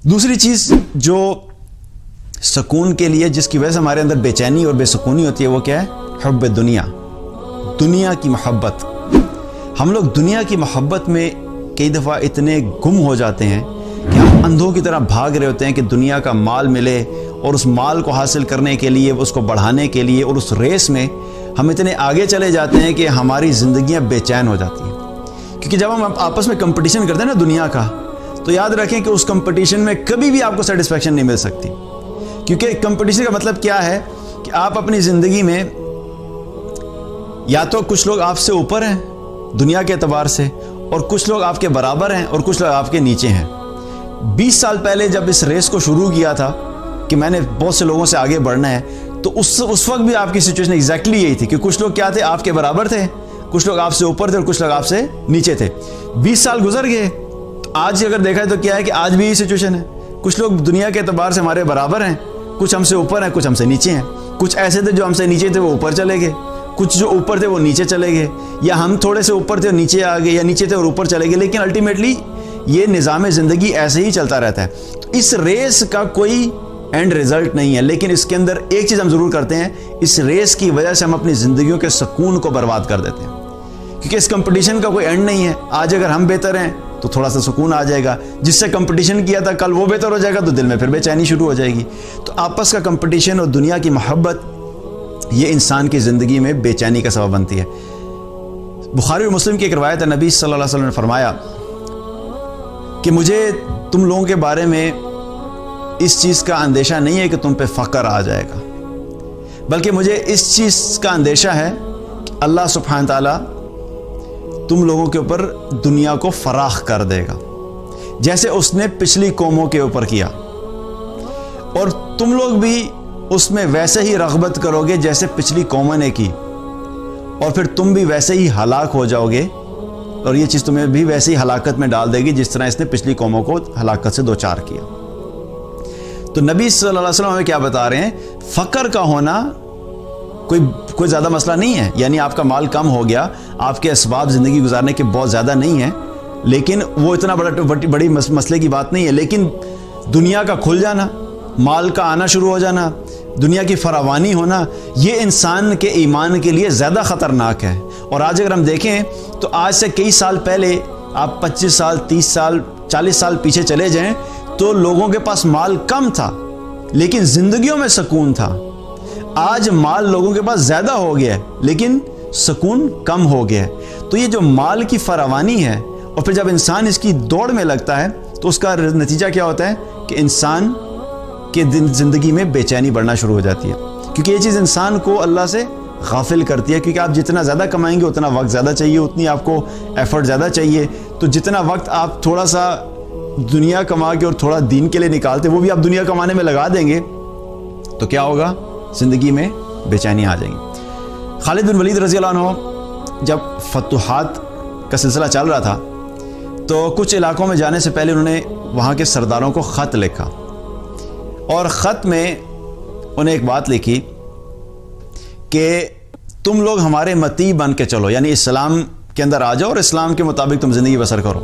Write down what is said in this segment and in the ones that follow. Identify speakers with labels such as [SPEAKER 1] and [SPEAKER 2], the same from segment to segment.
[SPEAKER 1] दूसरी चीज़ जो सुकून के लिए, जिसकी वजह से हमारे अंदर बेचैनी और बेसुकूनी होती है, वो क्या है? हुब्ब दुनिया, दुनिया की मोहब्बत। हम लोग दुनिया की मोहब्बत में कई दफ़ा इतने गुम हो जाते हैं कि हम अंधों की तरह भाग रहे होते हैं कि दुनिया का माल मिले, और उस माल को हासिल करने के लिए, उसको बढ़ाने के लिए, और उस रेस में हम इतने आगे चले जाते हैं कि हमारी ज़िंदगियाँ बेचैन हो जाती हैं। क्योंकि जब हम आपस में कंपटीशन करते हैं ना दुनिया का, तो याद रखें कि उस कंपटीशन में कभी भी आपको सेटिस्फेक्शन नहीं मिल सकती। क्योंकि कंपटीशन का मतलब क्या है कि आप अपनी ज़िंदगी में या तो कुछ लोग आपसे ऊपर हैं दुनिया के एतबार से, और कुछ लोग आपके बराबर हैं, और कुछ लोग आपके नीचे हैं। 20 साल पहले जब इस रेस को शुरू किया था कि मैंने बहुत से लोगों से आगे बढ़ना है, तो उस वक्त भी आपकी सिचुएशन एग्जैक्टली यही थी कि कुछ लोग क्या थे? आपके बराबर थे, कुछ लोग आपसे ऊपर थे, और कुछ लोग आपसे नीचे थे। 20 साल गुजर गए, आज अगर देखा है तो क्या है कि आज भी यही सिचुएशन है। कुछ लोग दुनिया के एतबार से हमारे बराबर हैं, कुछ हमसे ऊपर हैं, कुछ हमसे नीचे हैं। कुछ ऐसे थे जो हमसे नीचे थे, वो ऊपर चले गए, कुछ जो ऊपर थे वो नीचे चले गए, या हम थोड़े से ऊपर थे और नीचे आ गए, या नीचे थे और ऊपर चले गए। लेकिन अल्टीमेटली ये निज़ाम ज़िंदगी ऐसे ही चलता रहता है। तो इस रेस का कोई एंड रिजल्ट नहीं है, लेकिन इसके अंदर एक चीज़ हम ज़रूर करते हैं, इस रेस की वजह से हम अपनी ज़िंदगियों के सुकून को बर्बाद कर देते हैं। क्योंकि इस कंपटीशन का कोई एंड नहीं है। आज अगर हम बेहतर हैं तो थोड़ा सा सुकून आ जाएगा, जिससे कंपटीशन किया था कल वो बेहतर हो जाएगा तो दिल में फिर बेचैनी शुरू हो जाएगी। तो आपस का कंपटीशन और दुनिया की मोहब्बत ये इंसान की ज़िंदगी में बेचैनी का सबब बनती है। बुखारी और मुस्लिम की एक रिवायत है, नबी सल्लल्लाहु अलैहि वसल्लम ने फरमाया कि मुझे तुम लोगों के बारे में इस चीज़ का अंदेशा नहीं है कि तुम पे फ़क्र आ जाएगा, बल्कि मुझे इस चीज़ का अंदेशा है कि अल्लाह सुब्हान ताला तुम लोगों के ऊपर दुनिया को फराख कर देगा, जैसे उसने पिछली कौमों के ऊपर किया, और तुम लोग भी उसमें वैसे ही रग़बत करोगे जैसे पिछली कौमों ने की, और फिर तुम भी वैसे ही हलाक हो जाओगे, और ये चीज़ तुम्हें भी वैसे ही हलाकत में डाल देगी जिस तरह इसने पिछली कौमों को हलाकत से दो चार किया। तो नबी सल्लल्लाहु अलैहि वसल्लम हमें क्या बता रहे हैं? फ़क्र का होना कोई ज़्यादा मसला नहीं है। यानी आपका माल कम हो गया, आपके असबाब ज़िंदगी गुजारने के बहुत ज़्यादा नहीं है, लेकिन वो इतना बड़ी मसले की बात नहीं है। लेकिन दुनिया का खुल जाना, माल का आना शुरू हो जाना, दुनिया की फरावानी होना, ये इंसान के ईमान के लिए ज़्यादा ख़तरनाक है। और आज अगर हम देखें तो आज से कई साल पहले, आप 25 साल 30 साल 40 साल पीछे चले जाएं, तो लोगों के पास माल कम था लेकिन ज़िंदगियों में सुकून था। आज माल लोगों के पास ज़्यादा हो गया है लेकिन सुकून कम हो गया है। तो ये जो माल की फरावानी है, और फिर जब इंसान इसकी दौड़ में लगता है तो उसका नतीजा क्या होता है कि इंसान के ज़िंदगी में बेचैनी बढ़ना शुरू हो जाती है। क्योंकि ये चीज़ इंसान को अल्लाह से गाफिल करती है। क्योंकि आप जितना ज़्यादा कमाएंगे उतना वक्त ज़्यादा चाहिए, उतनी आपको एफर्ट ज़्यादा चाहिए। तो जितना वक्त आप थोड़ा सा दुनिया कमा के और थोड़ा दीन के लिए निकालते, वो भी आप दुनिया कमाने में लगा देंगे, तो क्या होगा? ज़िंदगी में बेचैनी आ जाएगी। खालिद बिन वलीद रज़ी अल्लाह अन्हु जब फतुहात का सिलसिला चल रहा था, तो कुछ इलाकों में जाने से पहले उन्होंने वहाँ के सरदारों को ख़त लिखा, और ख़त में उन्हें एक बात लिखी कि तुम लोग हमारे मती बन के चलो, यानी इस्लाम के अंदर आ जाओ और इस्लाम के मुताबिक तुम ज़िंदगी बसर करो,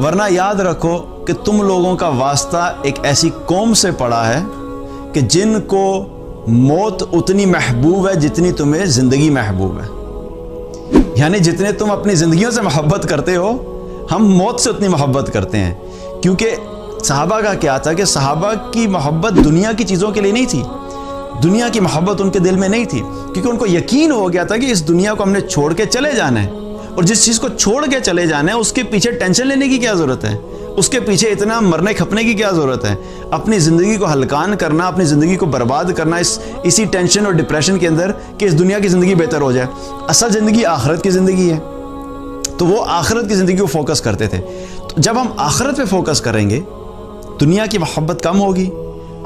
[SPEAKER 1] वरना याद रखो कि तुम लोगों का वास्ता एक ऐसी कौम से पड़ा है कि जिनको मौत उतनी महबूब है जितनी तुम्हें ज़िंदगी महबूब है। यानी जितने तुम अपनी ज़िंदगियों से मोहब्बत करते हो, हम मौत से उतनी मोहब्बत करते हैं। क्योंकि सहाबा का क्या था कि सहाबा की मोहब्बत दुनिया की चीज़ों के लिए नहीं थी, दुनिया की मोहब्बत उनके दिल में नहीं थी, क्योंकि उनको यकीन हो गया था कि इस दुनिया को हमने छोड़ के चले जाना है, और जिस चीज़ को छोड़ के चले जाना है उसके पीछे टेंशन लेने की क्या ज़रूरत है, उसके पीछे इतना मरने खपने की क्या ज़रूरत है। अपनी ज़िंदगी को हलकान करना, अपनी ज़िंदगी को बर्बाद करना इसी टेंशन और डिप्रेशन के अंदर कि इस दुनिया की ज़िंदगी बेहतर हो जाए। असल ज़िंदगी आखिरत की ज़िंदगी है, तो वो आखिरत की ज़िंदगी को फोकस करते थे। तो जब हम आखिरत पे फोकस करेंगे, दुनिया की मोहब्बत कम होगी,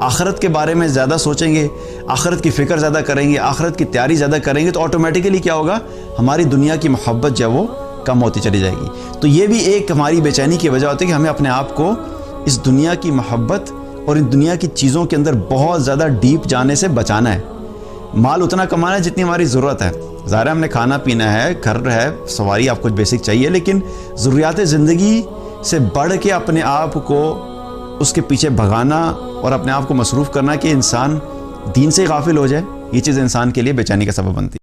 [SPEAKER 1] आखिरत के बारे में ज़्यादा सोचेंगे, आखिरत की फ़िक्र ज़्यादा करेंगे, आखिरत की तैयारी ज़्यादा करेंगे, तो ऑटोमेटिकली क्या होगा? हमारी दुनिया की मोहब्बत जो है वो कम होती चली जाएगी। तो ये भी एक हमारी बेचैनी की वजह होती है कि हमें अपने आप को इस दुनिया की मोहब्बत और इन दुनिया की चीज़ों के अंदर बहुत ज़्यादा डीप जाने से बचाना है। माल उतना कमाना है जितनी हमारी ज़रूरत है। ज़ाहिर है हमने खाना पीना है, घर है, सवारी, आप कुछ बेसिक चाहिए, लेकिन ज़रूरियात ज़िंदगी से बढ़ के अपने आप को اس کے پیچھے بھگانا اور اپنے آپ کو مصروف کرنا کہ انسان دین سے غافل ہو جائے، یہ چیز انسان کے لیے بے چینی کا سبب بنتی ہے۔